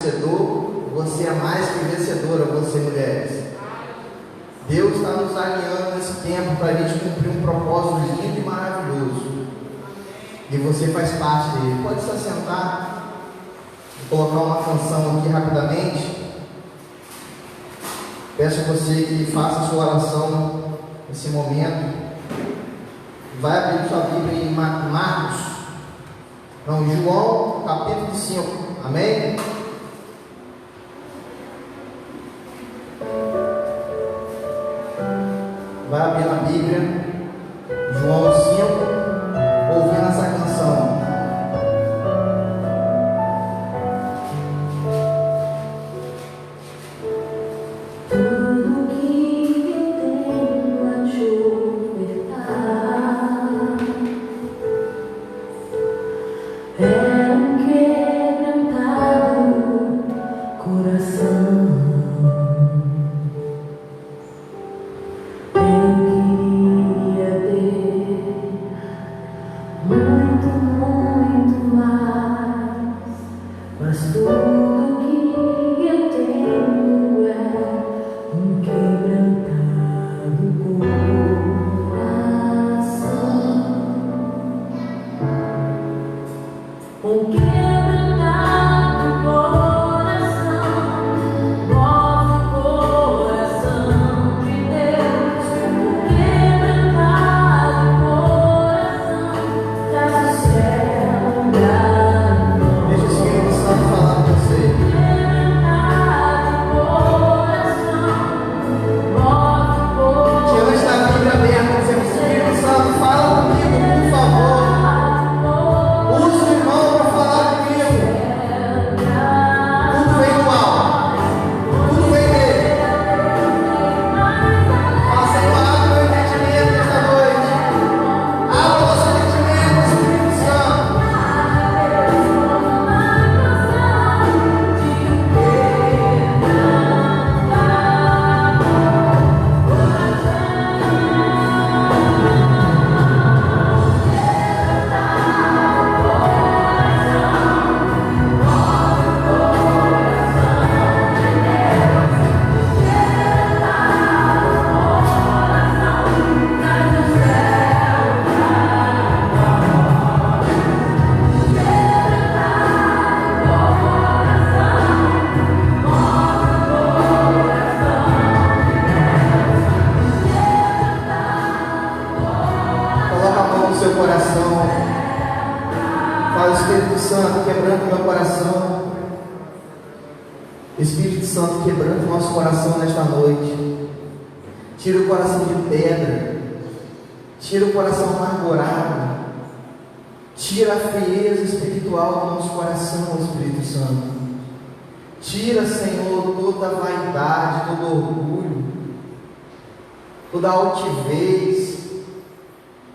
vencedor, você é mais que vencedora, você mulheres. Deus está nos alinhando nesse tempo para a gente cumprir um propósito lindo e maravilhoso. E você faz parte dele. Pode se assentar. Vou colocar uma canção aqui rapidamente. Peço a você que faça a sua oração nesse momento. Vai abrir sua Bíblia em João, capítulo 5. Amém? Vai abrir a Bíblia, João 5, ouvindo essa canção. Tudo que eu tenho a te ofertar é um quebrantado coração. Espírito Santo, quebrando o nosso coração nesta noite. Tira o coração de pedra, tira o coração amargurado, tira a frieza espiritual do nosso coração, Espírito Santo. Tira, Senhor, toda a vaidade, todo orgulho, toda a altivez.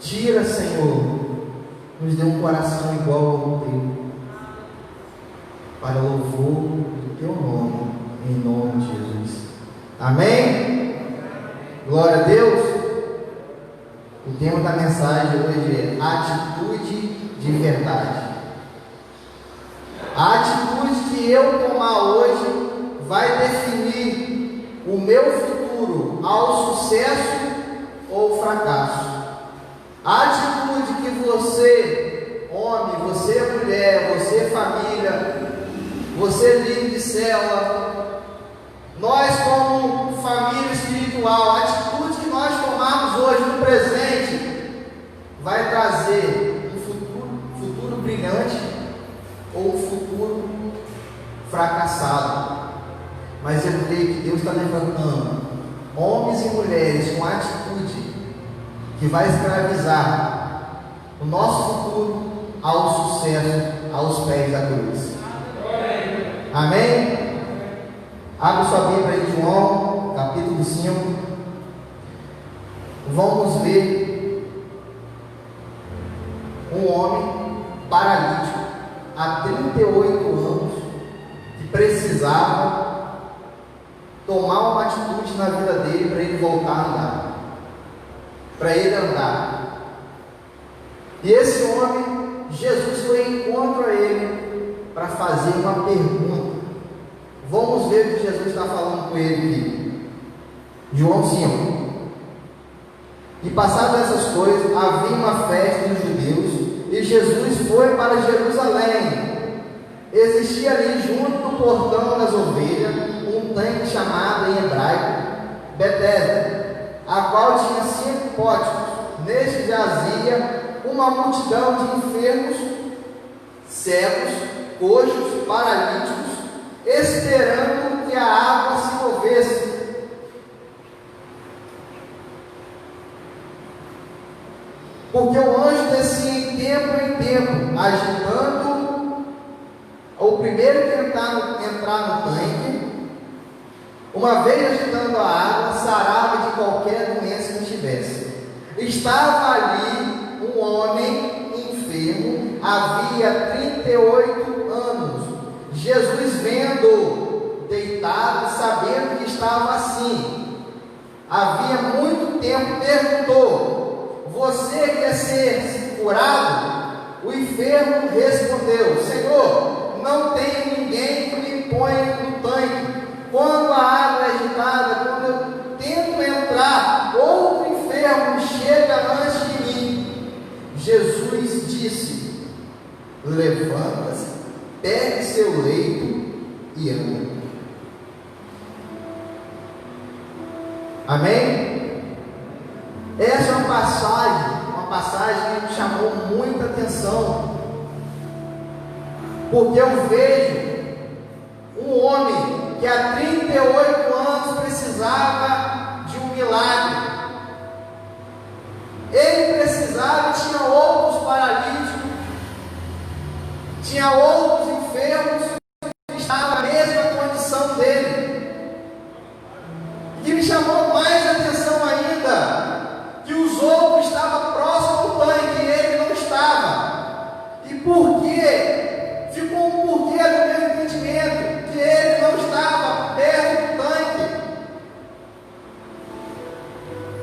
Tira, Senhor, nos dê um coração igual ao teu, para o louvor do teu nome, em nome de Jesus. Amém? Glória a Deus. O tema da mensagem hoje é atitude de verdade. A atitude que eu tomar hoje vai definir o meu futuro ao sucesso ou fracasso. A atitude que você, homem, você mulher, você família, você líder de célula, nós como família espiritual, a atitude que nós tomarmos hoje no presente vai trazer um futuro brilhante ou um futuro fracassado. Mas eu creio que Deus está levantando homens e mulheres com atitude que vai escravizar o nosso futuro ao sucesso, aos pés da cruz. Amém? Abra sua Bíblia em João, capítulo 5. Vamos ver um homem paralítico há 38 anos que precisava tomar uma atitude na vida dele para ele voltar a andar, para ele andar. E esse homem, Jesus foi em encontro a ele para fazer uma pergunta. ver o que Jesus está falando com ele aqui. João 5. E passadas essas coisas, havia uma festa dos judeus, e Jesus foi para Jerusalém. Existia ali, junto do portão das ovelhas, um tanque chamado em hebraico Betesda, a qual tinha 5 pórticos. Neste jazia uma multidão de enfermos, cegos, coxos, paralíticos, esperando que a água se movesse. Porque o anjo descia em tempo, agitando o primeiro que entrar no tanque, uma vez agitando a água, sarava de qualquer doença que tivesse. Estava ali um homem enfermo, havia 38 anos. Jesus, vendo deitado, sabendo que estava assim, havia muito tempo, perguntou: você quer ser curado? O enfermo respondeu: Senhor, não tenho ninguém que me ponha no tanque. Quando a água é agitada, quando eu tento entrar, outro enfermo chega antes de mim. Jesus disse: levanta-se, pegue seu leito e ande. Amém? Essa é uma passagem que me chamou muita atenção, porque eu vejo um homem que há 38 anos precisava de um milagre. Ele precisava, tinha outros paralíticos, tinha outros enfermos que estavam na mesma condição dele. E me chamou mais atenção ainda, que os outros estavam próximos do tanque e ele não estava. E por quê? Ficou um porquê no meu entendimento, que ele não estava perto do tanque.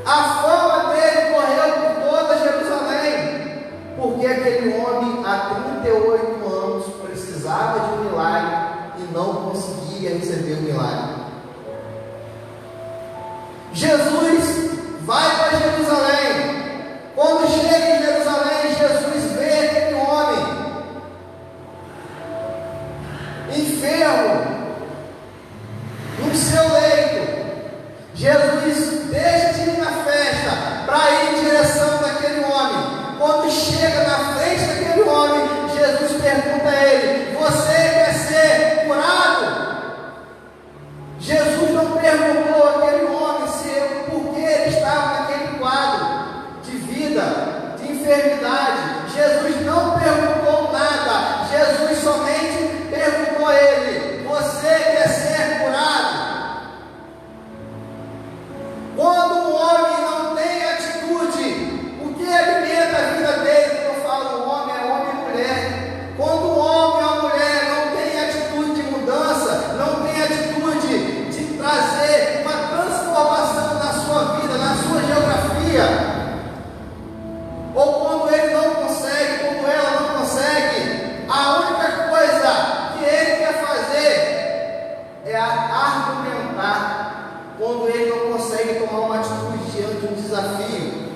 A fama dele correu por toda Jerusalém, porque aquele homem há 38 anos precisava de um milagre e não conseguia receber o milagre. Jesus vai para Jerusalém. Quando chega em Jerusalém, Jesus vê aquele homem enfermo no seu leito. Jesus deixa de ir na festa para ir em direção daquele homem. Quando chega na frente daquele homem, Jesus pergunta a ele: você quer ser curado? Jesus não perguntou àquele homem por que ele estava naquele quadro de vida, de enfermidade. Jesus não perguntou nada. Jesus somente perguntou a ele: você quer ser curado? Quando um homem não tem atitude, o que alimenta a vida dele? Quando eu falo homem, é homem e mulher. Quando um homem ou uma mulher não tem atitude de mudança, não tem atitude de trazer uma transformação na sua vida, na sua geografia, ou quando ele não consegue, quando ela não consegue, a única coisa que ele quer fazer é argumentar. Quando ele não consegue tomar uma atitude diante de um desafio.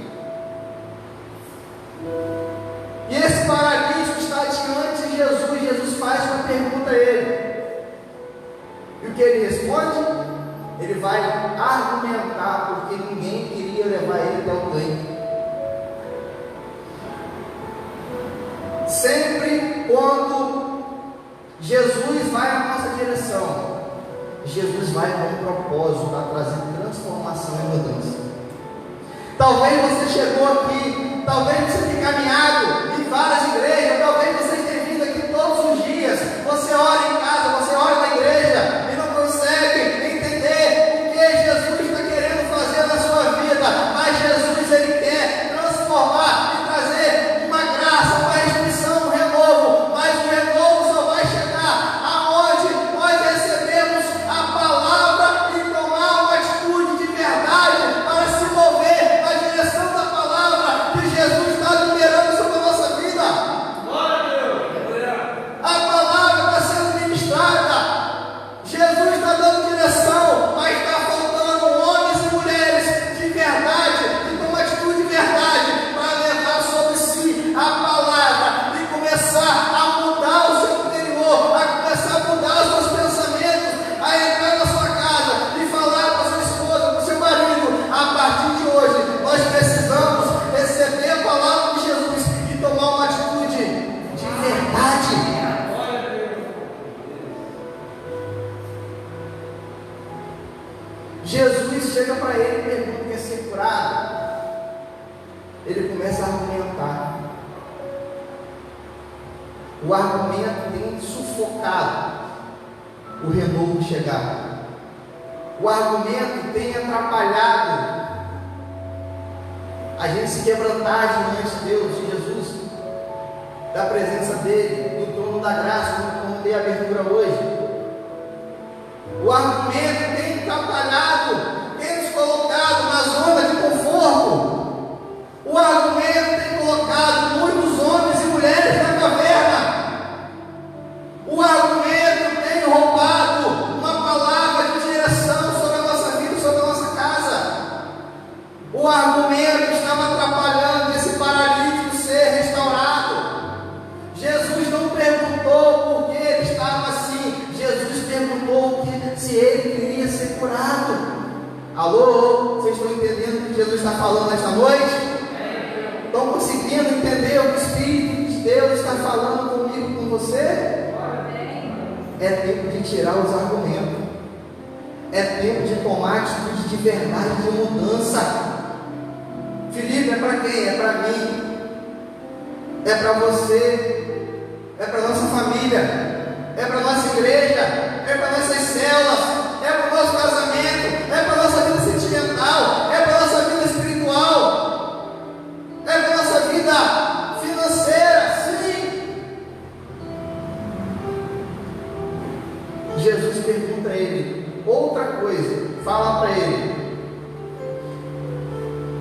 E esse paralítico está diante de Jesus. Jesus faz uma pergunta a ele. E o que ele responde? Ele vai argumentar, porque ninguém queria levar ele até o tanque. Sempre quando Jesus vai na nossa direção, Jesus vai com um propósito para trazer transformação e mudança. Talvez você chegou aqui, talvez você tenha caminhado em várias igrejas, talvez você tenha vindo aqui todos os dias. Você ora em casa, você ora na igreja e não consegue entender o que Jesus está querendo fazer na sua vida. Mas Jesus, ele quer transformar e trazer uma graça, uma restrição, um renovo. Mas o renovo só vai chegar aonde nós recebemos a palavra e tomar uma atitude de verdade para se mover na direção da palavra que Jesus está liberando sobre a nossa vida. Jesus chega para ele e pergunta: quer ser curado? Ele começa a argumentar. O argumento tem sufocado o renovo chegar. O argumento tem atrapalhado a gente se quebrantar diante de Deus, de Jesus, da presença dele, do trono da graça, como dei abertura hoje. O argumento tem atrapalhado, tem nos colocado na zona de conforto. O argumento tem colocado muitos homens e mulheres na caverna. O argumento tem roubado uma palavra de direção sobre a nossa vida, sobre a nossa casa. O argumento estava atrapalhando esse paralítico ser restaurado. Jesus não perguntou por que ele estava assim. Jesus perguntou se ele queria ser curado. Alô? Vocês estão entendendo o que Jesus está falando esta noite? Estão conseguindo entender o que o Espírito de Deus está falando comigo, com você? É tempo de tirar os argumentos. É tempo de tomar atitude de verdade, de mudança. Felipe, é para quem? É para mim. É para você. É para nossa família. É para nossa igreja. É para nossas células. É para o nosso casamento. É para nossa vida sentimental. É para nossa vida espiritual. É para nossa vida financeira. Sim. Jesus pergunta a ele outra coisa. Fala para ele.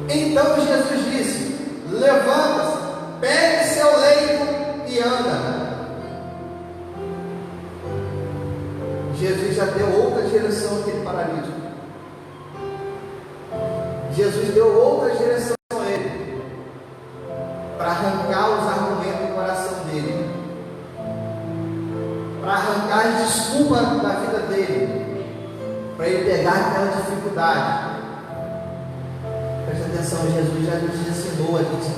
Então Jesus disse: levanta-se, pegue seu leito e anda. Jesus já deu outra direção àquele paralítico. Jesus deu outra direção a ele, para arrancar os argumentos do coração dele, para arrancar as desculpas da vida dele, para ele pegar aquela dificuldade. Presta atenção, Jesus já nos ensinou a gente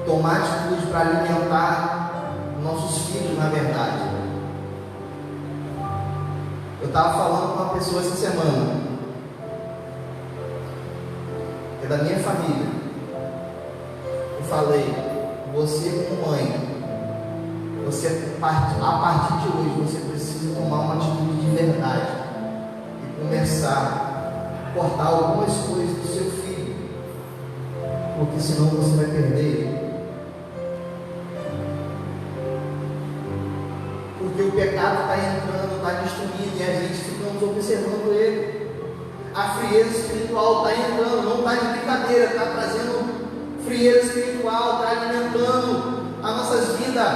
tomar atitude para alimentar nossos filhos, na verdade. Eu estava falando com uma pessoa essa semana, que é da minha família. Eu falei: você como mãe, a partir de hoje, você precisa tomar uma atitude de verdade e começar a cortar algumas coisas do seu filho, porque senão você vai perder ele. Porque o pecado está entrando, está destruindo, e a gente ficamos observando ele. A frieza espiritual está entrando, não está de brincadeira, está trazendo frieza espiritual, está alimentando as nossas vidas,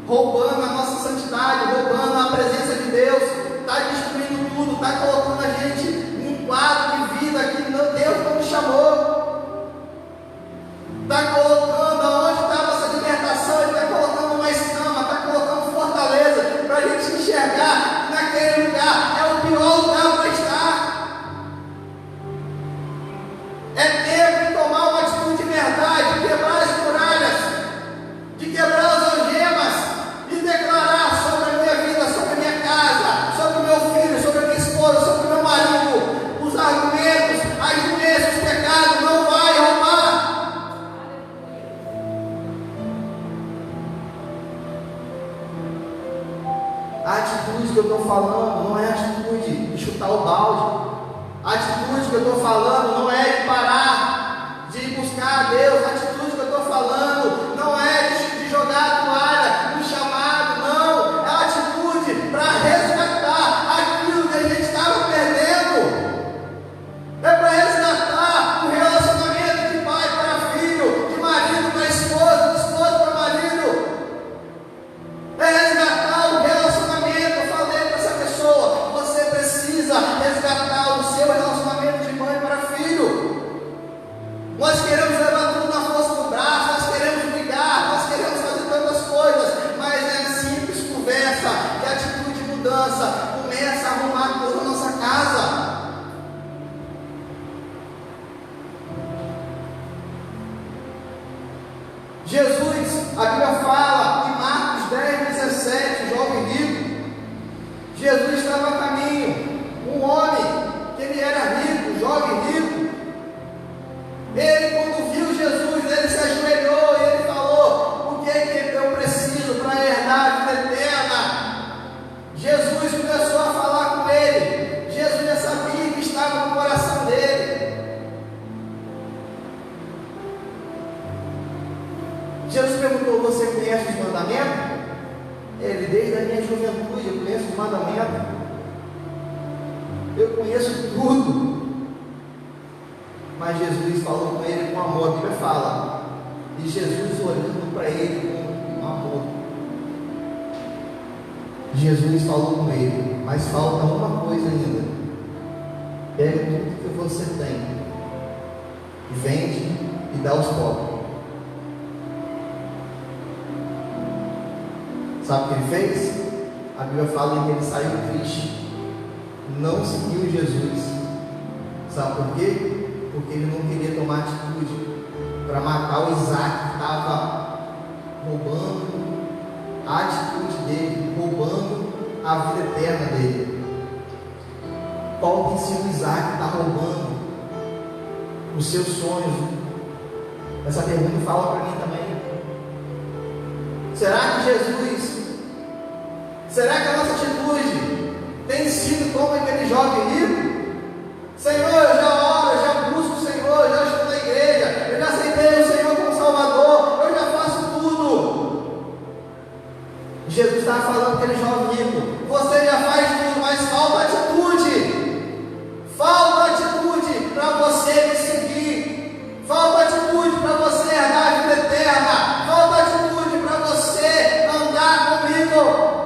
roubando a nossa santidade, roubando a presença de Deus, está destruindo tudo, está colocando a gente num quadro de vida que Deus não nos chamou, está colocando aonde está a nossa libertação, Ele está colocando uma escama, está colocando fortaleza, para a gente enxergar que naquele lugar é o pior lugar para estar. É tempo de tomar uma atitude de verdade, de quebrar as muralhas, de quebrar as algemas e declarar sobre a minha vida, sobre a minha casa, sobre o meu filho, sobre a minha esposa, sobre o meu marido, os argumentos, as doenças, os pecados, não vai roubar. A atitude que eu estou falando não é a atitude de chutar o balde. A atitude que eu estou falando não é de parar, de buscar a Deus. A atitude que eu estou falando não é de jogar a toalha no chamado, não. É a atitude para resgatar aquilo que a gente estava perdendo. É para resgatar o relacionamento de pai para filho, de marido para esposa, de esposa para marido. É resgatar o relacionamento. Eu falei para essa pessoa: você precisa resgatar o seu relacionamento de mãe para filho. Nós queremos levar tudo na força do braço, nós queremos brigar, nós queremos fazer tantas coisas, mas é simples conversa e atitude de mudança. Começa a arrumar toda a nossa casa. Jesus, a Bíblia fala em Marcos 10:17, jovem rico. Jesus estava a caminho, um homem Jesus começou a falar com ele. Jesus já sabia que estava no coração dele. Jesus perguntou: você conhece os mandamentos? Ele: desde a minha juventude eu conheço os mandamentos. Eu conheço tudo. Mas Jesus falou com ele com amor. A Bíblia fala, e Jesus olhando para ele com amor. Jesus falou com ele: mas falta uma coisa ainda. Pega tudo que você tem e vende e dá aos pobres. Sabe o que ele fez? A Bíblia fala que ele saiu triste, não seguiu Jesus. Sabe por quê? Porque ele não queria tomar atitude para matar o Isaac, que estava roubando a atitude dele, roubando a vida eterna dele. Qual tem sido o Isaac que está roubando os seus sonhos? Essa pergunta fala para mim também. Será que Jesus, será que a nossa atitude tem sido como aquele jovem rico? Senhor, eu já oro, eu já busco o Senhor, eu já estou na igreja, eu já aceitei o Senhor como Salvador, eu já faço tudo. Jesus estava falando para aquele jovem rico: você já faz tudo, mas falta atitude. Falta atitude para você me seguir. Falta atitude para você herdar a vida eterna. Falta atitude para você andar comigo.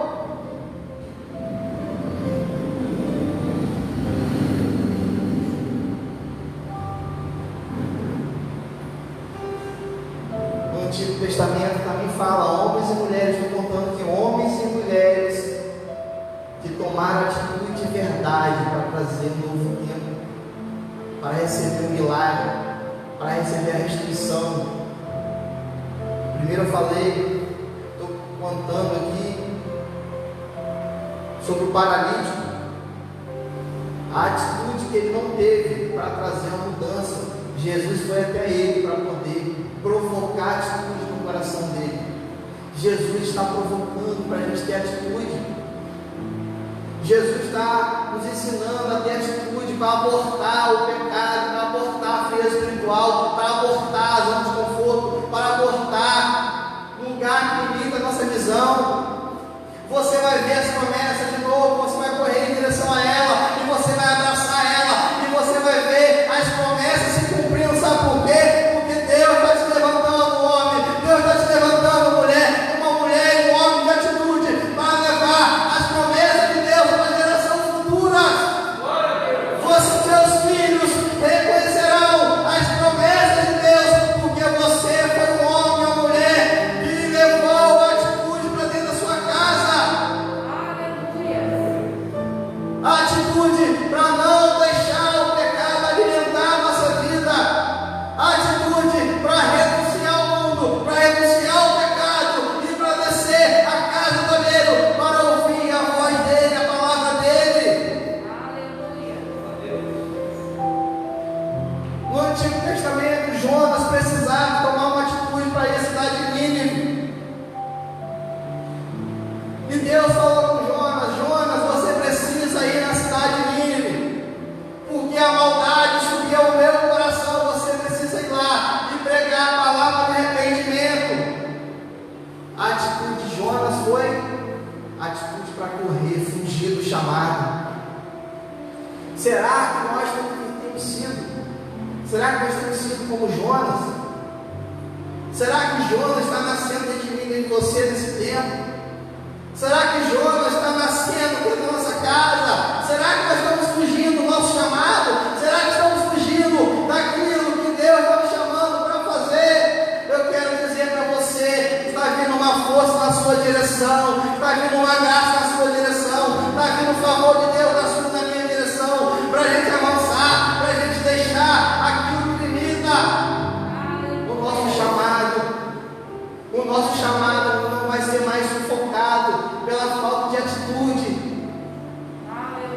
No Antigo Testamento também fala, homens e mulheres, estou contando que homens e mulheres que tomaram atitude de verdade para trazer um novo tempo, para receber o milagre, para receber a restituição. Primeiro eu falei, estou contando aqui sobre o paralítico, a atitude que ele não teve para trazer a mudança. Jesus foi até ele para poder provocar a atitude no coração dele. Jesus está provocando para a gente ter atitude. Jesus está nos ensinando a ter atitude para abortar o pecado, para abortar a frieza espiritual, para abortar a zona de conforto, para abortar o lugar que limita a nossa visão. Você vai ver as promessas de novo, você vai correr em direção a ela, e você vai abraçar ela, e você vai ver as promessas se cumprindo. Sabe por quê? Porque Deus está te levantando, homem, Deus está te levantando, mulher, uma mulher e um homem de atitude, para levar as promessas de Deus para a geração futura. Seus filhos reconhecerão as promessas de Deus, porque você foi um homem ou mulher que levou a atitude para dentro da sua casa. A atitude para não deixar o pecado alimentar a nossa vida. A atitude para renunciar ao mundo, para renunciar ao pecado e para descer a casa do oleiro para ouvir a voz dele, a palavra dele. No Antigo Testamento, Jonas precisava tomar uma atitude para ir à cidade de Nínive. E Deus falou com Jonas: Jonas, você precisa ir na cidade de Nínive, porque a maldade subiu ao meu coração. Você precisa ir lá e pregar a palavra de arrependimento. A atitude de Jonas foi a atitude para correr, fugir do chamado. Será que nós temos sido? Será que nós temos sido como Jonas? Será que Jonas está nascendo dentro de mim, dentro de você nesse tempo? Será que Jonas está nascendo dentro da nossa casa? Será que nós estamos fugindo do nosso chamado? Será que estamos fugindo daquilo que Deus está nos chamando para fazer? Eu quero dizer para você, está vindo uma força na sua direção, está vindo uma graça na sua direção, está vindo o favor de Deus na minha direção, para a gente avançar, para a gente deixar aquilo que limita o nosso chamado. O nosso chamado não vai ser mais sufocado pela falta de atitude.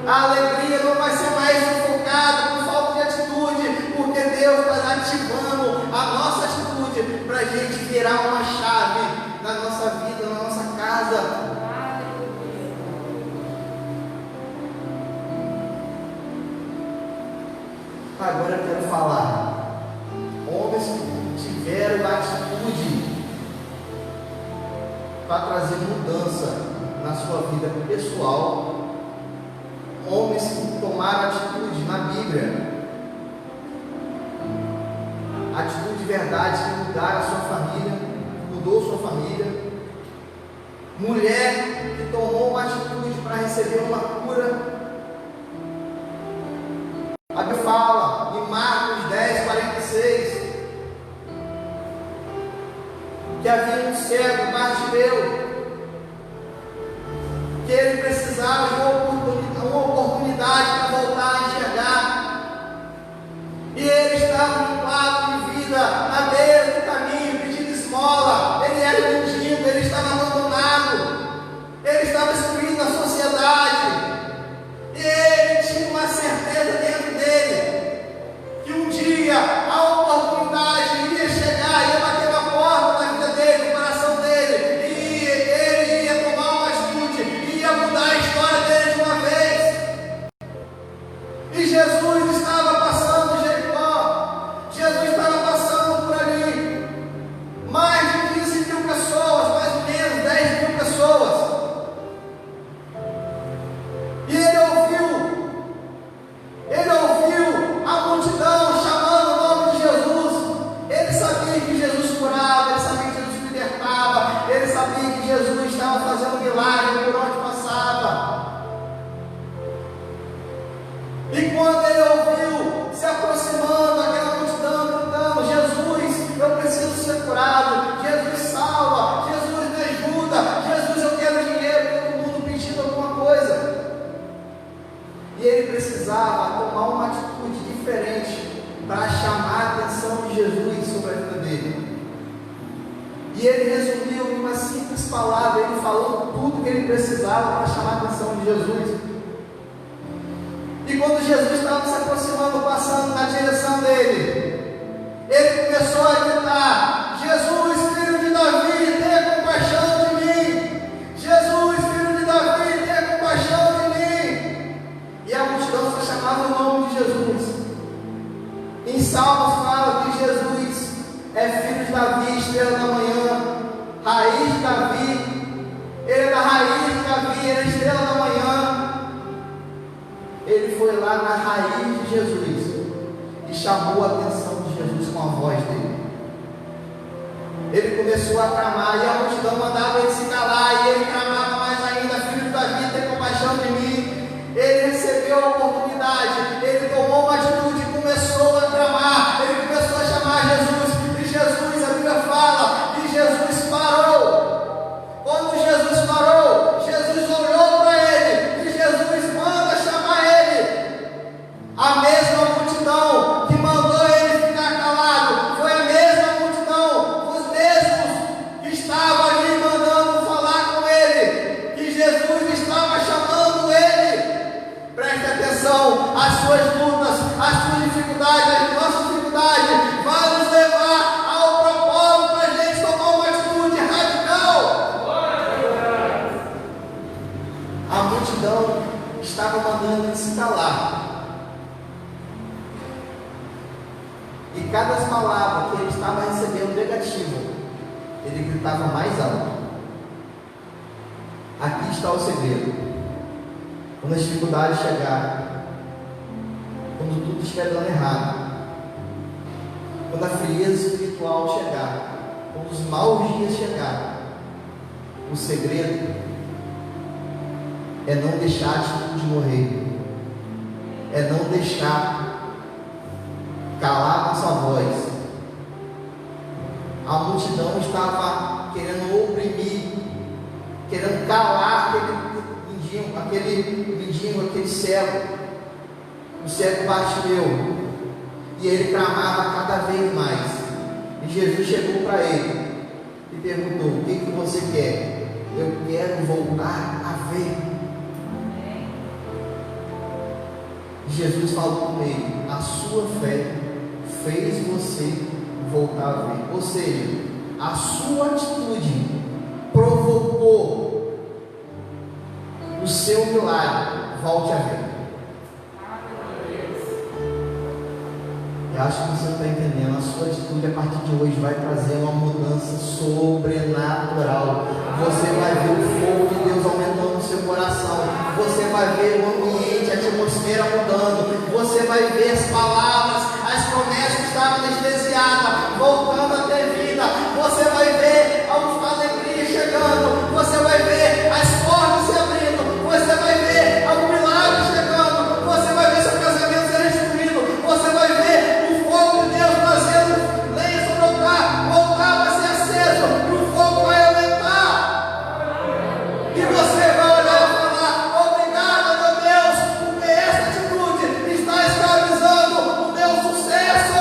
A alegria não vai ser mais sufocada por falta de atitude, porque Deus está ativando a nossa atitude para a gente virar uma chave na nossa vida, na nossa casa. Agora eu quero falar. Homens que tiveram atitude para trazer mudança na sua vida pessoal. Homens que tomaram atitude na Bíblia. Atitude de verdade que mudaram a sua família, mudou sua família. Mulher que tomou uma atitude para receber uma cura. A Bíblia fala em Marcos 10:46 que havia um cego, Bartimeu, que ele precisava de uma oportunidade para voltar a enxergar. E ele estava num quadro de vida na beira do caminho, pedindo esmola. Ele era mendigo, ele estava abandonado, ele estava excluído da sociedade. E ele tinha uma certeza dentro dele que um dia a oportunidade iria chegar, ia bater na porta da vida dele, no coração dele, e ele ia tomar uma atitude, ia mudar a história dele de uma vez. E Jesus estava passando Jericó, Jesus estava passando por ali, mais de 15 mil pessoas, mais ou menos 10 mil pessoas. E ele ouviu a multidão chamando o nome de Jesus. Ele sabia que Jesus curava, ele sabia que Jesus libertava, ele sabia que Jesus estava fazendo milagre por onde passava. E quando ele ouviu se aproximando aquela multidão gritando: Jesus, eu preciso ser curado, Jesus salva, Jesus me ajuda, Jesus eu quero dinheiro, todo mundo pedindo alguma coisa. E ele precisava tomar uma atitude diferente para chamar a atenção de Jesus sobre a vida dele. E ele resumiu em uma simples palavra, ele falou tudo que ele precisava para chamar a atenção de Jesus. E quando Jesus estava se aproximando, passando na direção dele, ele começou a gritar: Jesus, filho de Davi, tenha compaixão de mim! Jesus, filho de Davi, tenha compaixão de mim! E a multidão só chamava o nome de Jesus. Em Salmos fala que Jesus é filho de Davi, estrela da manhã, raiz de Davi. Ele é da raiz de Davi, ele é estrela da manhã. Ele foi lá na raiz de Jesus e chamou a atenção de Jesus com a voz dele. Ele começou a clamar e a multidão mandava ele se calar, e ele clamava mais ainda: filho de Davi, tem compaixão de mim. Ele recebeu a oportunidade, ele tomou uma atitude e começou a clamar, ele começou a chamar Jesus, e Jesus, a Bíblia fala que Jesus parou. Quando Jesus parou, Jesus olhou para ele, e Jesus manda chamar ele. A mesma multidão que mandou ele ficar calado, foi a mesma multidão, os mesmos que estavam ali mandando falar com ele, que Jesus estava chamando ele. Preste atenção, as suas lutas, as suas dificuldades, as nossas dificuldades vai nos levar ao propósito para a gente tomar uma atitude radical. A multidão estava mandando ele se calar. E cada palavra que ele estava recebendo negativa, ele gritava mais alto. Aqui está o segredo. Quando as dificuldades chegarem, quando tudo estiver dando errado, quando a frieza espiritual chegar, quando os maus dias chegarem, o segredo é não deixar a atitude morrer, é não deixar calar nossa voz. A multidão estava querendo oprimir, querendo calar aquele mendigo, aquele cego, o cego Bartimeu, e ele clamava cada vez mais. E Jesus chegou para ele e perguntou: o que você quer? Eu quero voltar a ver. Jesus falou com ele: a sua fé fez você voltar a ver. Ou seja, a sua atitude provocou o seu milagre. Volte a ver. Eu acho que você não está entendendo. A sua atitude a partir de hoje vai trazer uma mudança sobrenatural. Você vai ver o fogo de Deus aumentando no seu coração. Você vai ver o ambiente, a atmosfera mudando. Você vai ver as palavras, as promessas que estavam anestesiadas voltando a ter vida. Você vai ver a alegria chegando. Você vai ver as portas se abrindo. Você vai ver o milagre chegando. Você vai ver seu casamento ser restituído. Você vai ver o fogo de Deus trazendo lenha sobre o altar. O altar vai ser aceso e o fogo vai aumentar. E você vai olhar e falar: obrigado, meu Deus, porque essa atitude está escravizando o meu sucesso.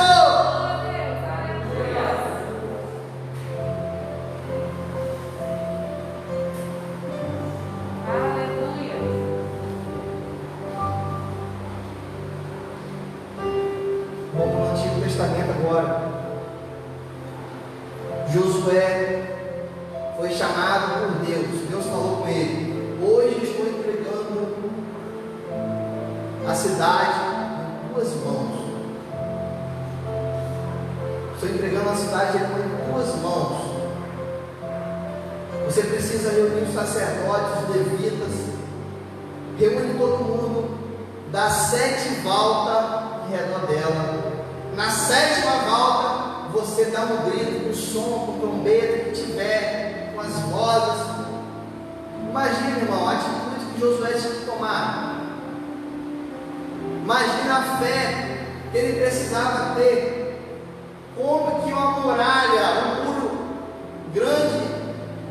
Vamos para o Antigo Testamento agora. Josué foi chamado por Deus. Deus falou com ele: hoje estou entregando a cidade em tuas mãos. Estou entregando a cidade em tuas mãos. Você precisa reunir os sacerdotes, os levitas, reúne todo mundo, dá 7 voltas em redor dela. Na 7ª volta, você dá um grito com som, com trombeta, que tiver, com as vozes. Imagina, irmão, a atitude que Josué tinha que tomar. Imagina a fé que ele precisava ter. Como que uma muralha, um muro grande,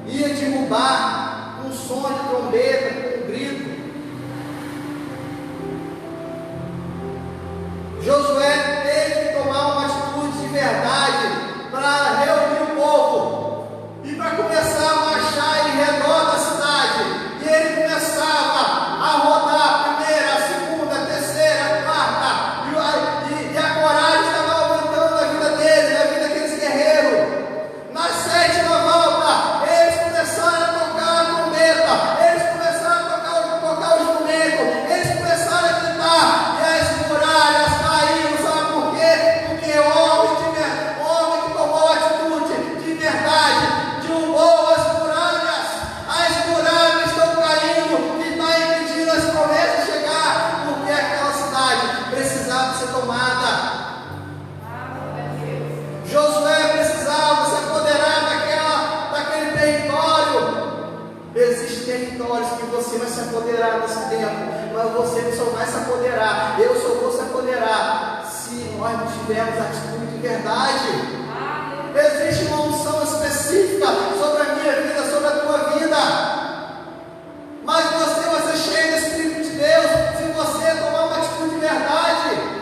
ia derrubar com som de trombeta, com um grito. Josué teve que tomar uma atitude de verdade para reunir o povo e para começar a marchar em redor da cidade. E ele começava a rodar a primeira, a segunda, a terceira, a quarta, e a coragem estava aumentando na vida dele, na vida daqueles guerreiros. Na 7ª volta, eles começaram a tocar a trombeta, eles começaram a tocar o instrumento, eles começaram a gritar, e as muralhas caíram. Sabe por quê? Porque homem que tomou a atitude de verdade, derrubou as muralhas. As muralhas estão caindo e está impedindo as promessas de chegar, porque aquela cidade precisava ser tomada. Josué precisava se apoderar daquele território. Existem territórios que você vai se apoderar nesse tempo, mas você só vai se apoderar. Eu só vou se apoderar se nós não tivermos atitude de verdade. Existe uma unção específica sobre a minha vida, sobre a tua vida. Mas você vai ser cheio do Espírito de Deus se você tomar uma atitude de verdade.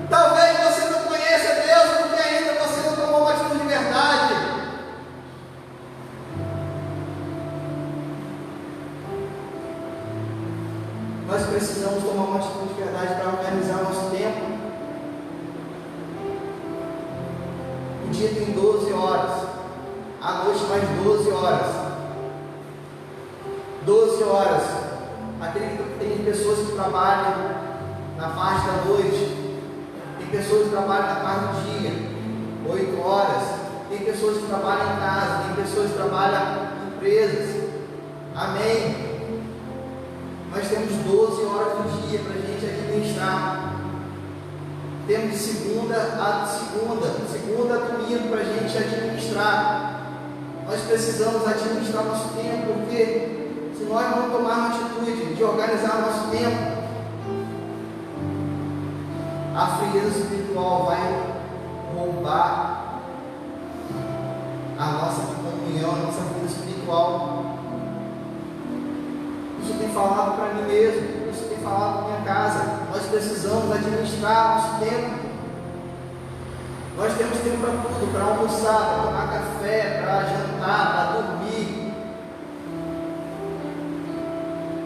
Talvez você não conheça Deus porque ainda você não tomou uma atitude de verdade. Nós precisamos tomar uma atitude de verdade para organizar nosso tempo. O dia tem 12 horas, a noite mais 12 horas. 12 horas. Tem pessoas que trabalham na parte da noite, tem pessoas que trabalham na parte do dia, 8 horas. Tem pessoas que trabalham em casa, tem pessoas que trabalham em empresas. Amém. Nós temos 12 horas do dia para a gente administrar. Temos de segunda a domingo para a gente administrar. Nós precisamos administrar nosso tempo, porque se nós não tomarmos atitude de organizar nosso tempo, a frieza espiritual vai roubar a nossa comunhão, a nossa vida espiritual. Isso tem falado para mim mesmo, isso tem falado para minha casa. Nós precisamos administrar nosso tempo. Nós temos tempo para tudo, para almoçar, para tomar café, para jantar, para dormir.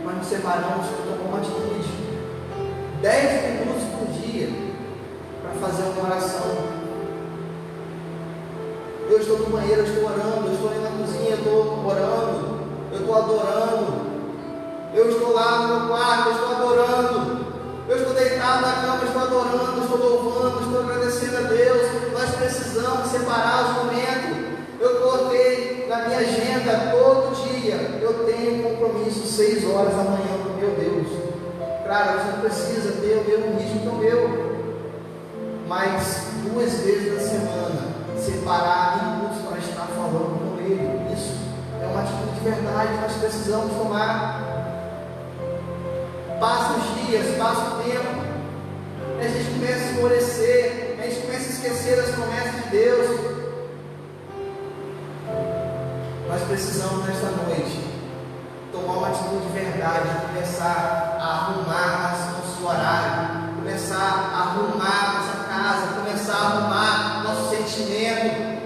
Mas nos separamos para tomar uma atitude. 10 minutos por dia para fazer uma oração. Eu estou no banheiro, eu estou orando, eu estou na cozinha, eu estou orando, eu estou adorando. Eu estou lá no meu quarto, eu estou adorando. Eu estou deitado deitado na cama, estou adorando, estou louvando, estou agradecendo a Deus. Nós precisamos separar os momentos. Eu coloquei na minha agenda todo dia. Eu tenho um compromisso 6 horas da manhã com meu Deus. Cara, você não precisa ter o mesmo ritmo que o meu. Mas 2 vezes na semana, separar minutos para estar falando com Ele. Isso é uma atitude de verdade. Nós precisamos tomar. Passa os dias, passa o tempo, a gente começa a esmorecer, a gente começa a esquecer das promessas de Deus. Nós precisamos nesta noite tomar uma atitude de verdade, começar a arrumar nosso horário, começar a arrumar nossa casa, começar a arrumar nosso sentimento,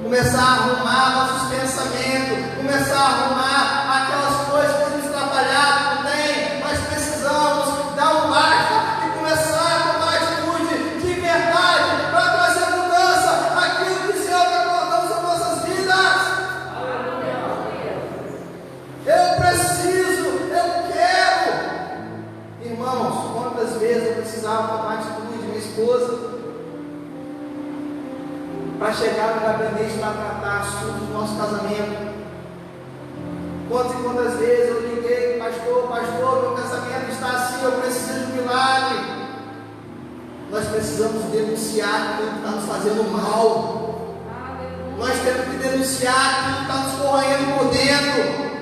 começar a arrumar nossos pensamentos, começar a arrumar aquelas coisas que nos atrapalharam, não tem? Nós precisamos dar um basta e começar a tomar atitude de verdade para trazer mudança aquilo que o Senhor está colocando sobre nossas vidas. Eu preciso, eu quero. Irmãos, quantas vezes eu precisava tomar atitude, minha esposa, para chegar no gabinete para tratar assuntos do nosso casamento. Quantas e quantas vezes eu liguei, pastor, meu casamento está assim, eu preciso de um milagre. Nós precisamos denunciar aquilo que está nos fazendo mal. Nós temos que denunciar aquilo que está nos corroendo por dentro.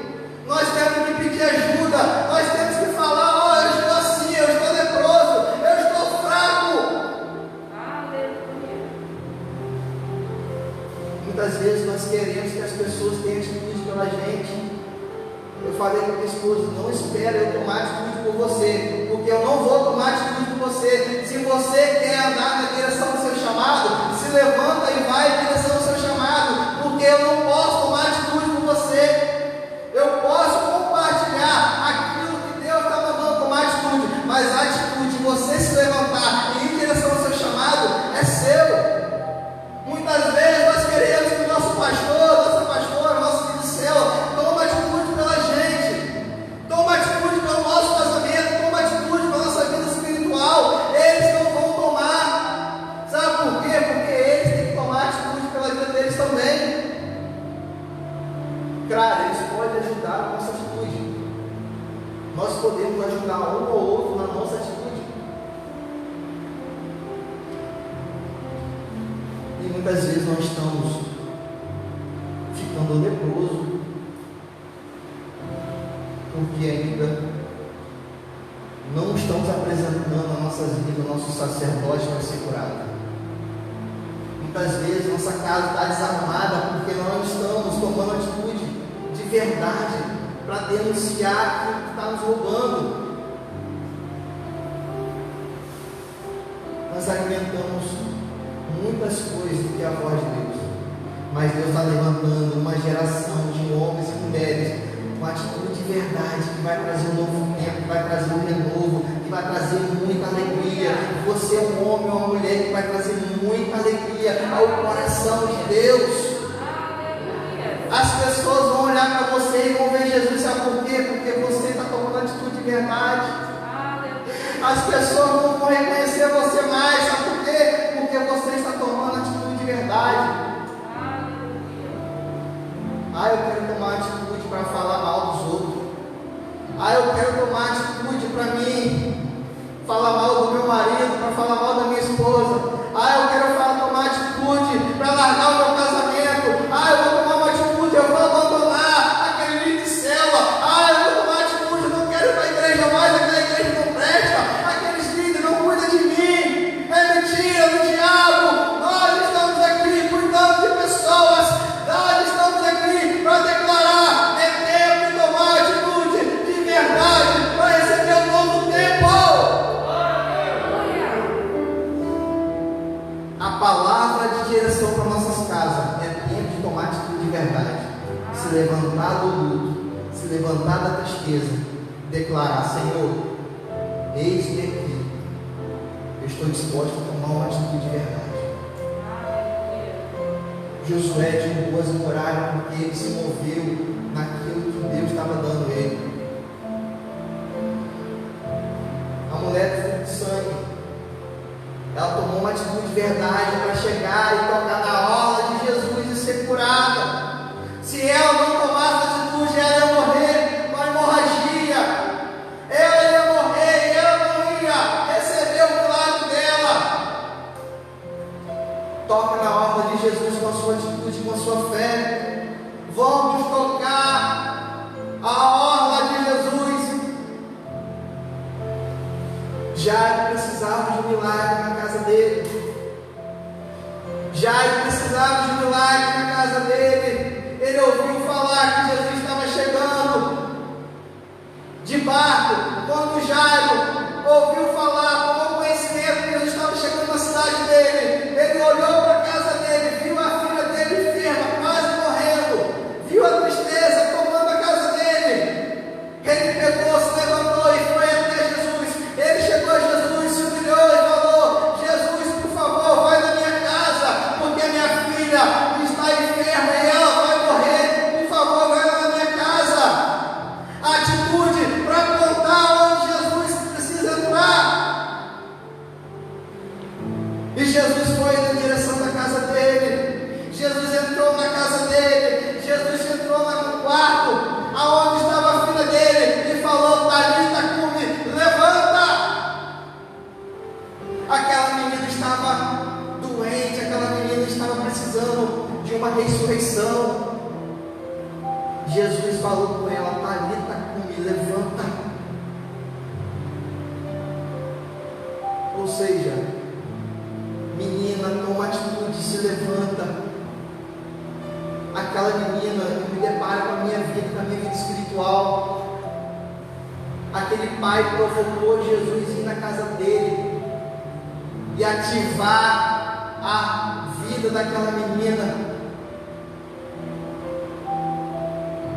Nós temos que pedir ajuda. Nós temos que falar: eu estou assim, eu estou leproso, eu estou fraco. Muitas vezes nós queremos que as pessoas tenham atitude pela gente. Eu falei com a minha esposa: não espere eu tomar atitude por você, porque eu não vou tomar atitude por você. Se você quer andar na direção do seu chamado, se levanta e vai em direção do seu chamado, porque eu não posso tomar atitude por você. Eu posso compartilhar aquilo que Deus está mandando tomar atitude, mas a atitude de você se levantar e ir em direção ao seu chamado é seu. Muitas vezes nós queremos que o nosso pastor, nossa pastora, nosso filho do céu tome atitude pela gente, tome atitude pelo nosso casamento, tome atitude pela nossa vida espiritual. Eles não vão tomar. Sabe por quê? Porque eles têm que tomar atitude pela vida deles também. Cara, eles podem ajudar a nossa atitude. Nós podemos ajudar um ou outro na nossa atitude. E muitas vezes nós estamos ficando leprosos, porque ainda não estamos apresentando a nossas vidas, o nosso sacerdote para ser curado. Muitas vezes nossa casa está desarmada porque nós não estamos tomando atitude de verdade para denunciar aquilo que está nos roubando. Nós alimentamos muitas coisas do que a voz de Deus, mas Deus está levantando uma geração de homens e mulheres com atitude de verdade, que vai trazer um novo tempo, que vai trazer um renovo, que vai trazer muita alegria. Você é um homem ou uma mulher que vai trazer muita alegria ao coração de Deus. As pessoas vão olhar para você e vão ver Jesus. Sabe por quê? Porque você está tomando atitude de verdade. As pessoas não vão reconhecer você mais. Sabe por quê? Porque você está tomando atitude de verdade. Eu quero tomar atitude para falar mal dos outros. Eu quero tomar atitude para mim falar mal do meu marido, para falar mal da minha esposa. Eu quero tomar atitude para largar o meu casamento. Eu vou tomar uma atitude, eu vou abandonar aquele líder de célula. Eu vou tomar atitude, eu não quero ir para a igreja mais, aquela igreja não presta, aqueles líderes não cuidam de mim. É mentira do diabo. Nós estamos aqui cuidando de pessoas. Nós estamos aqui para declarar: é tempo de tomar atitude de verdade para receber um novo tempo. A palavra de direção para nossas casas: é tempo de tomar atitude de verdade, se levantar do luto, se levantar da tristeza, declarar: Senhor, eis-me aqui, eu estou disposto a tomar uma atitude de verdade. Josué derrubou as muralhas porque ele se moveu naquilo que Deus estava dando a ele. A mulher de sangue. Ela tomou uma atitude de verdade para chegar e tocar na orla de Jesus e ser curada. Se ela não tomasse atitude, ela ia morrer com a hemorragia. Ela ia morrer e ela não ia receber o milagre dela. Toca na orla de Jesus com a sua atitude, com a sua fé. Vamos tocar a orla de Jesus. Jairo precisava de um milagre na casa dele. Jairo precisava de um milagre na casa dele. Ele ouviu falar que Jesus estava chegando de barco. Quando Jairo ouviu falar, tomou conhecimento que Jesus estava chegando na cidade dele, ele olhou para a casa dele, viu a filha dele enferma, quase morrendo, viu a tristeza tomando a casa dele. Ele pegou, se levantou e foi até Jesus. Ele chegou a Jesus, se humilhou e falou: Jesus, por favor, vai na minha casa, porque a minha filha está enferma e ela vai morrer. Por favor, vai lá na minha casa. A atitude para apontar onde Jesus precisa entrar. E Jesus foi na direção da casa dele. Jesus entrou na casa dele. Jesus entrou no quarto aonde estava a filha dele e falou: Talita cumi, levanta. Aquela menina estava doente, aquela menina estava precisando de uma ressurreição. Jesus falou com ela: Talita cumi, levanta. Ou seja, menina, toma atitude, se levanta. Aquela menina, eu me deparo com a minha vida espiritual. Aquele pai provocou Jesus ir na casa dele e ativar a vida daquela menina.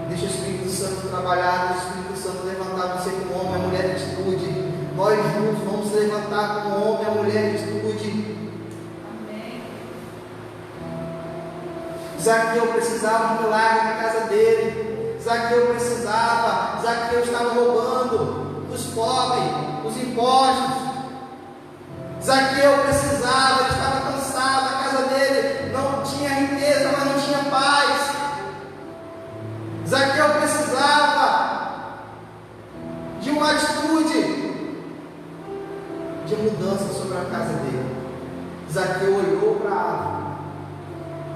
Deixa o Espírito Santo trabalhar, deixa o Espírito Santo levantar você como homem, a mulher de atitude. Nós juntos vamos levantar como homem, a mulher de atitude. Zaqueu precisava de um milagre na casa dele. Zaqueu precisava. Zaqueu estava roubando dos pobres, os impostos. Zaqueu precisava, ele estava cansado. A casa dele não tinha riqueza, mas não tinha paz. Zaqueu precisava de uma atitude de mudança sobre a casa dele. Zaqueu olhou para a árvore.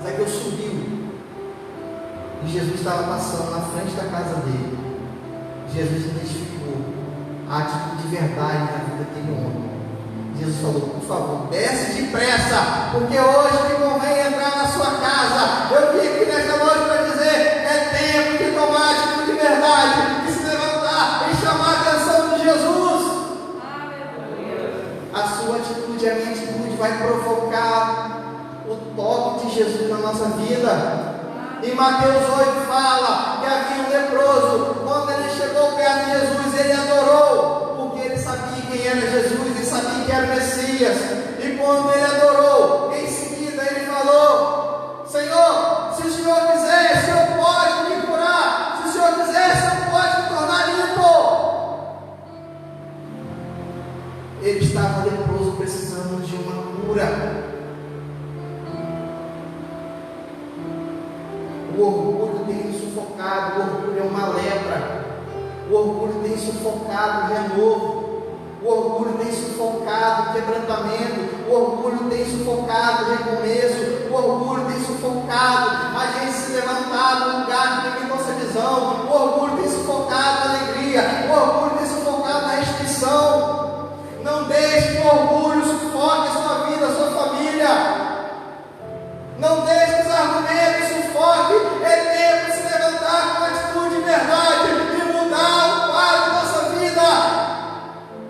Zaqueu subiu e Jesus estava passando na frente da casa dele. Jesus identificou a atitude de verdade na vida daquele homem. Jesus falou: por favor, desce depressa, porque hoje me convém entrar na sua casa. Eu vim aqui nesta noite para dizer: é tempo de tomar atitude de verdade, de se levantar e chamar a atenção de Jesus. A sua atitude, a minha atitude vai provocar o toque de Jesus na nossa vida. Em Mateus 8 fala que havia um leproso. Quando ele chegou perto de Jesus, ele adorou, porque ele sabia quem era Jesus, ele sabia que era o Messias. E quando ele adorou, em seguida ele falou: Senhor, se o Senhor quiser, o Senhor pode me curar. Se o Senhor quiser, o Senhor pode me tornar limpo. Ele estava leproso, precisando de uma cura. O orgulho tem sufocado, o orgulho é uma lepra. O orgulho tem sufocado o renovo. O orgulho tem sufocado o quebrantamento. O orgulho tem sufocado o recomeço. O orgulho tem sufocado a gente se levantar no lugar que tem nossa visão. O orgulho tem sufocado a alegria. O orgulho tem sufocado a restrição. Não deixe que o orgulho sufoque a sua vida, a sua família. Não deixe que os argumentos sufoquem. É tempo de se levantar com atitude de verdade e mudar o quadro da nossa vida.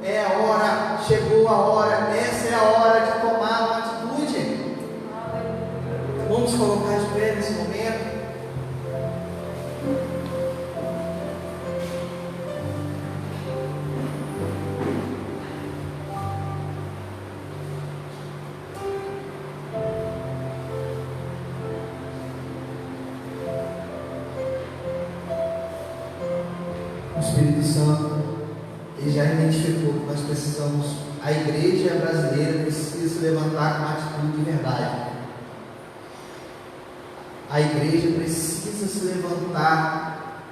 É a hora, chegou a hora, essa é a hora de tomar uma atitude. Vamos colocar de pé nesse momento. que já identificou que nós precisamos, a igreja brasileira precisa se levantar com uma atitude de verdade. A igreja precisa se levantar.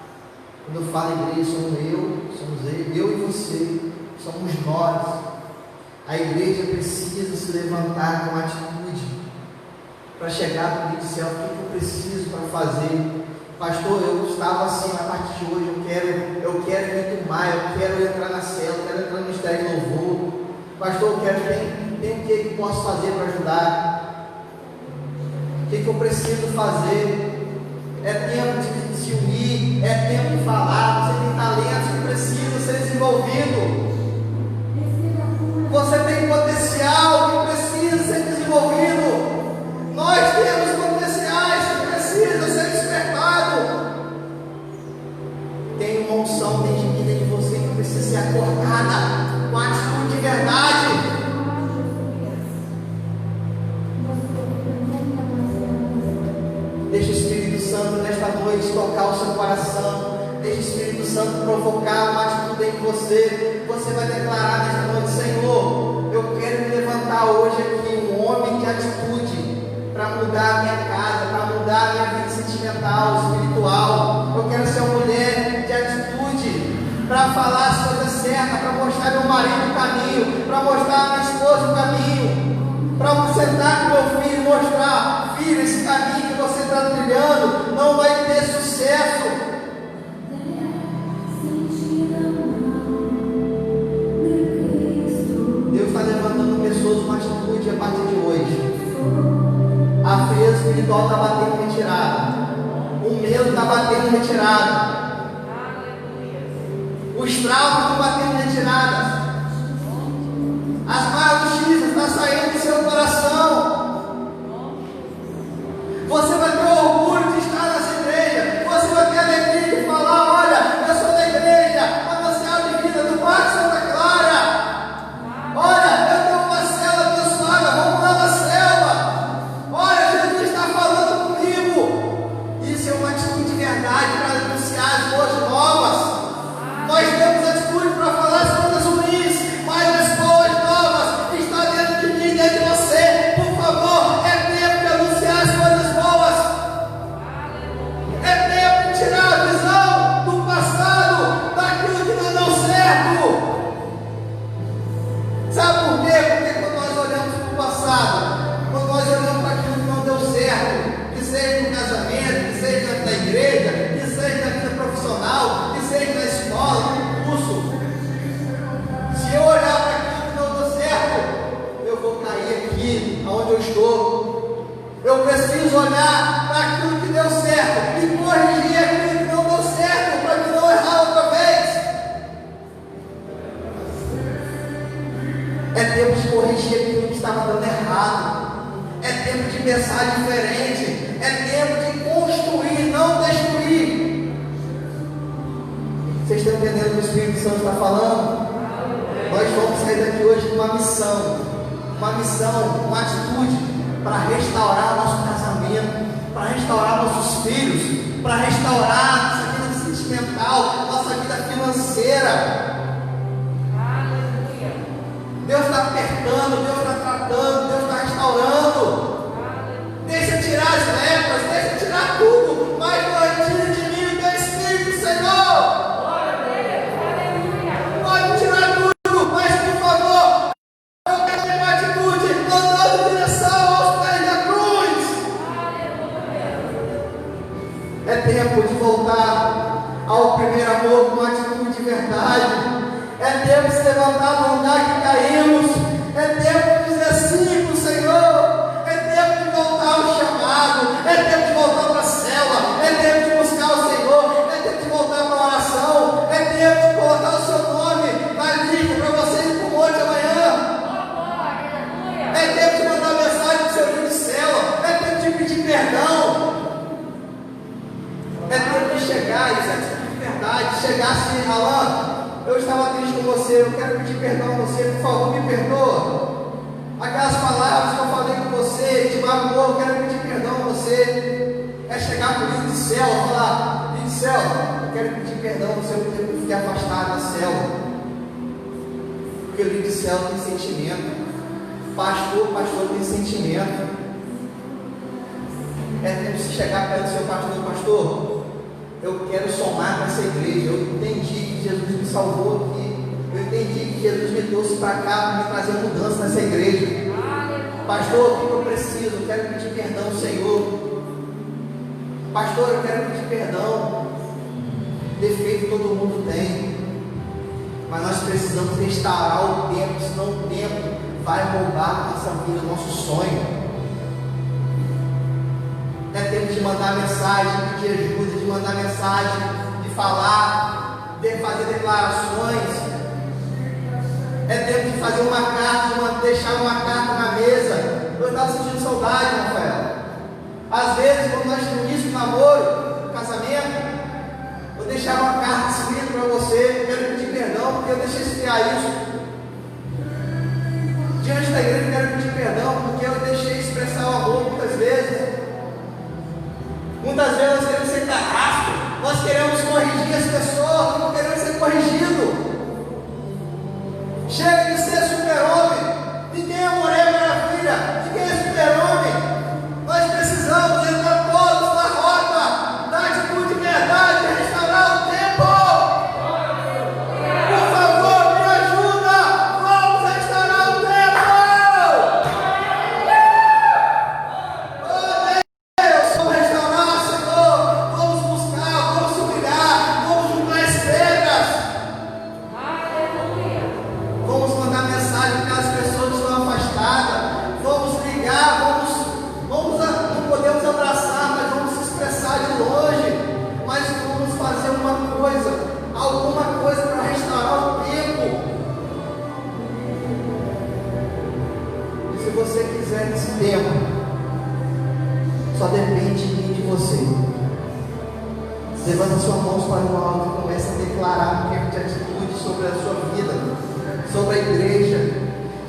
Quando eu falo igreja, somos eu e você, somos nós. A igreja precisa se levantar com uma atitude para chegar no céu. O que eu preciso para fazer? Pastor, eu estava assim a partir de hoje, eu quero me tomar, eu quero entrar na célula, eu quero entrar no ministério de louvor. Pastor, eu quero, tem o que eu posso fazer para ajudar? O que eu preciso fazer? É tempo de se unir, é tempo de falar. Você tem talentos que precisam ser desenvolvidos. Você tem potencial que precisa ser desenvolvido. Nós temos potenciais que precisam ser despertados. Tem uma unção dentro de vida de você que precisa ser acordada com atitude de verdade. Deixa o Espírito Santo nesta noite tocar o seu coração. Deixa o Espírito Santo provocar uma atitude em você. Você vai declarar nesta noite: Senhor, eu quero me levantar hoje aqui um homem de atitude para mudar a minha casa, para mudar a minha vida sentimental, espiritual. Eu quero ser uma mulher de atitude para falar as coisas certas, para mostrar meu marido o caminho, para mostrar a minha esposa o caminho, para sentar com meu filho e mostrar: filho, esse caminho que você está trilhando não vai ter sucesso. Deus está levantando pessoas com atitude a partir de hoje. A frieza espiritual está batendo retirada. O medo está batendo retirada. Os traumas estão batendo retiradas. As más justiças estão saindo do seu coração. Você vai ter orgulho de estar nessa igreja. Você vai ter alegria de falar: olha, eu sou da igreja Manancial de Vida do Parque Santa Clara. Olha, eu tenho uma célula abençoada. Vamos lá na célula. Olha, Jesus está falando comigo. Isso é uma atitude de verdade para anunciar as boas novas. Nós temos atitude para falar as coisas ruins, mas as boas novas estão dentro de mim, dentro de você. Por favor, é tempo de anunciar as coisas boas. É tempo de tirar a visão do passado, daquilo que não deu certo. Sabe por quê? Porque quando nós olhamos para o passado, quando nós olhamos para aquilo que não deu certo, que seja no casamento, que seja dentro da igreja, que seja na vida profissional, que seja na escola, no curso, se eu olhar para aquilo que não deu certo, eu vou cair aqui onde eu estou. Eu preciso olhar para aquilo que deu certo e corrigir aquilo que não deu certo, para que não errar outra vez. É tempo de corrigir aquilo que estava dando errado. É tempo de pensar diferente. É tempo de construir, não destruir. Vocês estão entendendo o que o Espírito Santo está falando? Nós vamos sair daqui hoje com uma missão, uma atitude para restaurar nosso casamento, para restaurar nossos filhos, para restaurar nossa vida sentimental, nossa vida financeira. Deus está apertando, Deus está tratando, Deus está restaurando. Deixa tirar as lepras, deixa tirar tudo, mas não tira de mim o teu Espírito, Senhor. Pode tirar tudo, mas por favor, eu quero ter uma atitude, andando em direção aos pés da cruz. É tempo de voltar ao primeiro amor com uma atitude de verdade. É tempo de se levantar do lugar que caímos. É tempo de dizer sim para o Senhor. É tempo de voltar ao chamado. É tempo de voltar para a célula. É tempo de buscar o Senhor. É tempo de voltar para a oração. É tempo de colocar o seu nome na lista para você ir para o monte amanhã. É tempo de mandar mensagem para o seu livro de célula. É tempo de pedir perdão. É tempo de chegar, isso é de verdade. Chegar assim: Alain, eu estava triste com você, eu quero pedir perdão a você, por favor, me perdoa. Aquelas palavras que eu falei com você, te magoou, eu quero pedir perdão a você. É chegar para o livro de céu e falar: livro de céu, eu quero pedir perdão a você porque eu fiquei afastado da célula. Porque o lírio do céu tem sentimento. Pastor tem sentimento. É tempo de chegar perto do seu pastor: pastor, eu quero somar com essa igreja. Eu entendi que Jesus me salvou aqui. Eu entendi que Jesus me trouxe para cá para me trazer mudança nessa igreja. Pastor, o que eu preciso? Eu quero pedir perdão ao Senhor. Pastor, eu quero pedir perdão. Defeito todo mundo tem, mas nós precisamos restaurar o tempo, senão o tempo vai roubar a nossa vida, o nosso sonho. É tempo de mandar mensagem, de pedir ajuda, de mandar mensagem, de falar, de fazer declarações. É tempo de fazer uma carta, de deixar uma carta na mesa. Eu estava sentindo saudade, Rafael. Às vezes, quando nós temos isso, namoro, casamento, eu deixava uma carta escrita para você: eu quero pedir perdão porque eu deixei esfriar isso. Diante da igreja, eu quero pedir perdão porque eu deixei expressar o amor muitas vezes. Muitas vezes nós queremos ser carrasco, nós queremos corrigir as pessoas, não queremos ser corrigido. Chega de ser super-homem. Ninguém é Mulher Maravilha, ninguém é super-homem. Nós precisamos entrar todos na rota da atitude de verdade, restaurar o tempo. Por favor, me ajuda. Vamos restaurar o tempo. Oh Deus, vamos restaurar, Senhor. Vamos buscar, vamos suplicar, vamos juntar as pedras. Vamos mandar mensagem para as pessoas que estão afastadas. Vamos ligar, não podemos abraçar, mas vamos se expressar de longe. Mas vamos fazer alguma coisa para restaurar o tempo. E se você quiser esse tempo, só depende de mim e de você. Levanta suas mãos para o alto e comece a declarar um tempo de atitude sobre a sua vida, sobre a igreja,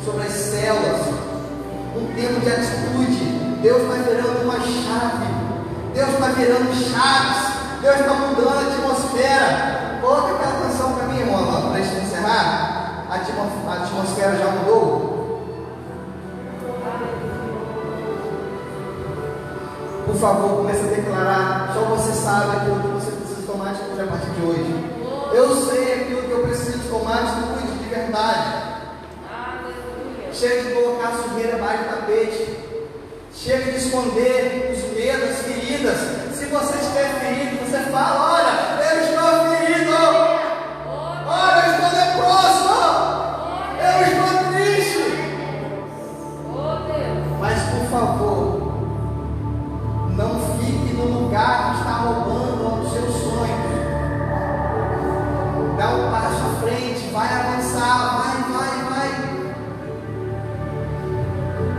sobre as células. Um tempo de atitude. Deus está virando uma chave. Deus está virando chaves. Deus está mudando a atmosfera. Coloca aquela canção para mim, irmão, para a gente encerrar. A atmosfera já mudou. Por favor, comece a declarar. Só você sabe aquilo que você precisa tomar atitude a partir de hoje. Eu sei aquilo que eu preciso tomar atitude de verdade. Chega de colocar a sujeira abaixo do tapete. Chega de esconder os medos, as feridas. Se você estiver ferido, você fala: olha, eu estou ferido. Olha, eu estou leproso. Eu estou triste. Mas por favor, não fique no lugar que está roubando os seus sonhos. Dá um passo à frente, vai avançar, vai.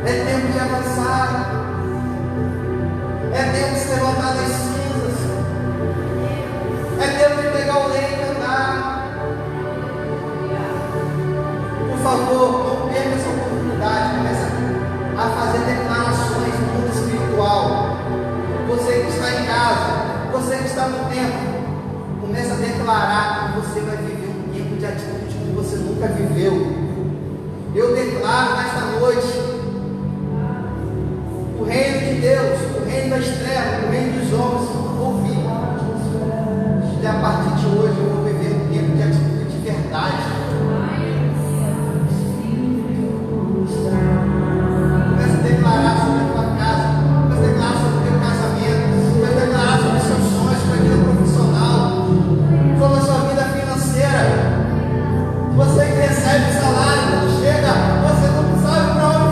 É tempo de avançar. É tempo de se levantar das cinzas. É tempo de pegar o leite e andar. Por favor, não perca essa oportunidade. Comece a fazer declarações no mundo espiritual. Você que está em casa, você que está no templo, comece a declarar que você vai viver um tempo de atitude que você nunca viveu. Eu declaro nesta noite: o reino de Deus, o reino das trevas, o reino dos homens, ouvir. E a partir de hoje eu vou viver um tempo de atitude de verdade. Comece a declarar sobre a tua casa, comece a declarar sobre o teu casamento, comece a declarar sobre os seus sonhos, sobre a vida profissional, sobre a sua vida financeira. Você que recebe salário, quando chega, você não sabe para onde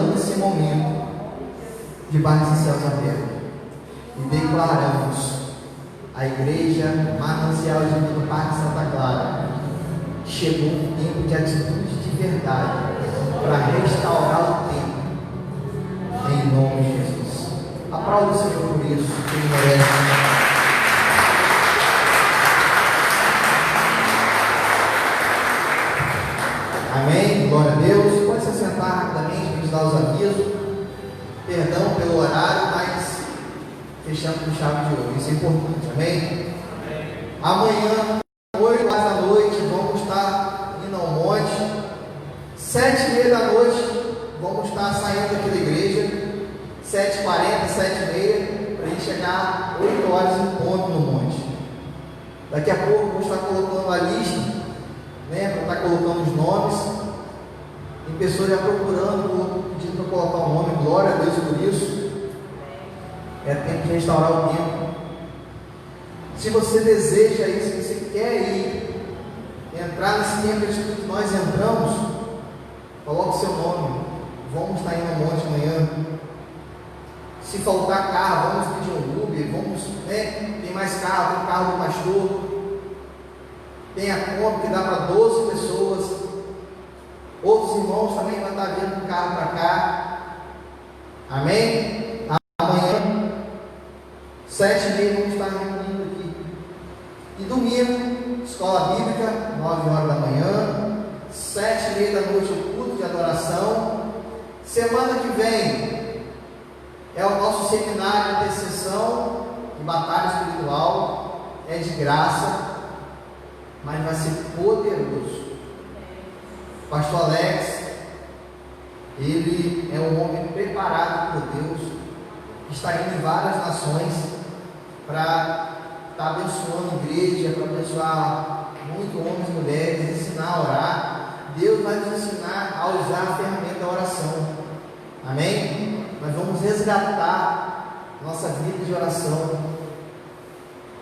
finalizando esse momento debaixo de céus abertos e declaramos a igreja Manancial de Vida do Parque Santa Clara. Chegou um tempo de atitude de verdade para restaurar o tempo, em nome de Jesus. Aplauda o Senhor por isso, que Ele merece. Amém, glória a Deus. Pode se sentar rapidamente para nos dar os avisos. Perdão pelo horário, mas fechamos com chave de ouro. Isso é importante, amém? Amanhã, 8 horas da noite, vamos estar indo ao monte. 7h30 da noite, vamos estar saindo aqui da igreja. 7h40, 7h30, para a gente chegar 8 horas em ponto no monte. Daqui a pouco vamos estar colocando a lista, para estar colocando os nomes. Tem pessoas já procurando, pedindo para colocar o nome. Glória a Deus por isso. É tempo de restaurar o tempo. Se você deseja isso, se você quer ir, entrar nesse tempo que nós entramos, coloque o seu nome. Vamos estar indo ao monte amanhã. Se faltar carro, vamos pedir um Uber, vamos, tem mais carro, tem o carro do pastor. Tem a Kombi que dá para 12 pessoas. Outros irmãos também vão estar vindo com o carro para cá. Amém? Amanhã, 7h30, vamos estar reunindo aqui. E domingo, escola bíblica, 9 horas da manhã. 7h30 da noite, o culto de adoração. Semana que vem é o nosso seminário de intercessão e batalha espiritual. É de graça, mas vai ser poderoso. Pastor Alex, ele é um homem preparado por Deus, que está indo em várias nações para estar abençoando a igreja, para abençoar muitos homens e mulheres, ensinar a orar. Deus vai nos ensinar a usar a ferramenta da oração. Amém? Nós vamos resgatar nossa vida de oração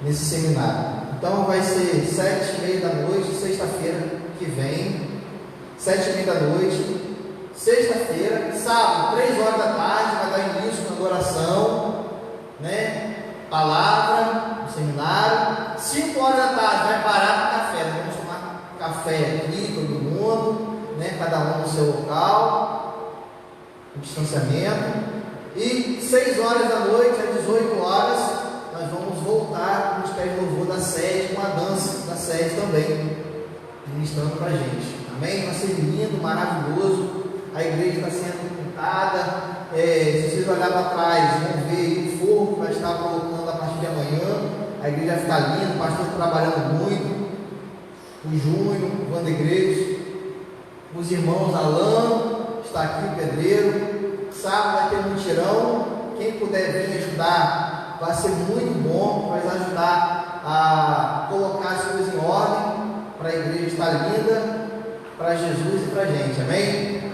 nesse seminário. Então vai ser 7h30 da noite, sexta-feira que vem, 7h30 da noite, sexta-feira, sábado, 3 horas da tarde, vai dar início na adoração, palavra, no seminário. 5 horas da tarde vai parar para café. Nós vamos tomar café aqui, todo mundo, cada um no seu local, com distanciamento. E 6 horas da noite, às 18 horas, nós vamos voltar com os pés de louvor da sede, com a dança da sede também, ministrando para a gente. Amém? Vai ser lindo, maravilhoso. A igreja está sendo pintada. Se vocês olharem para trás, vão ver o forro que vai estar colocando a partir de amanhã. A igreja vai ficar linda, o pastor trabalhando muito. O Júnior, o Vandegreus, os irmãos Alain, está aqui o pedreiro. Sábado vai ter um mutirão. Quem puder vir ajudar, vai ser muito bom. Vai ajudar a colocar as coisas em ordem, para a igreja estar linda, para Jesus e para a gente, amém?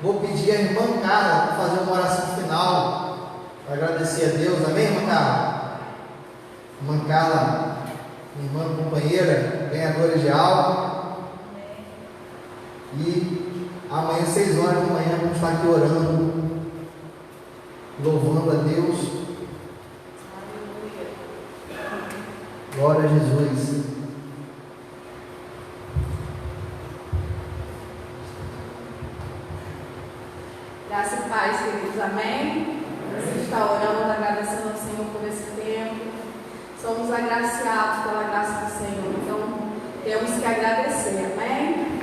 Vou pedir a irmã Carla para fazer uma oração final, para agradecer a Deus, amém, irmã Carla? Irmã Carla, irmã companheira, ganhadora de alma. E amanhã, 6 horas da manhã, vamos estar aqui orando, louvando a Deus. Glória a Jesus. Graça e paz, queridos, amém? A gente está orando, agradecendo ao Senhor por esse tempo. Somos agraciados pela graça do Senhor, então temos que agradecer, amém?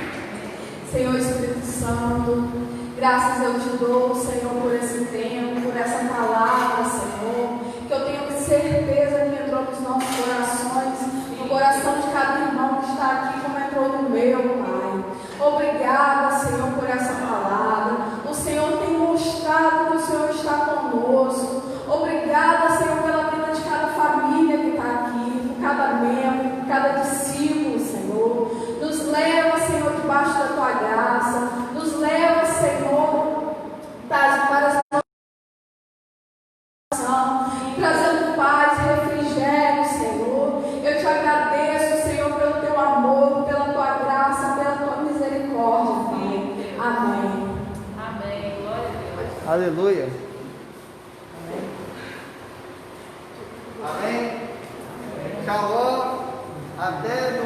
Senhor Espírito Santo, graças eu te dou, Senhor, por esse tempo, por essa palavra, Senhor, que eu tenho certeza que entrou nos nossos corações, no coração de cada irmão que está aqui, como entrou no meu, Pai. Obrigada, Senhor, por essa palavra. O Senhor tem mostrado que o Senhor está conosco. Obrigada, Senhor, pela vida de cada família que está aqui, por cada membro, por cada discípulo, Senhor. Nos leva, Senhor, debaixo da Tua graça. Nos leva, Senhor, das Aleluia. Amém. Shalom. Até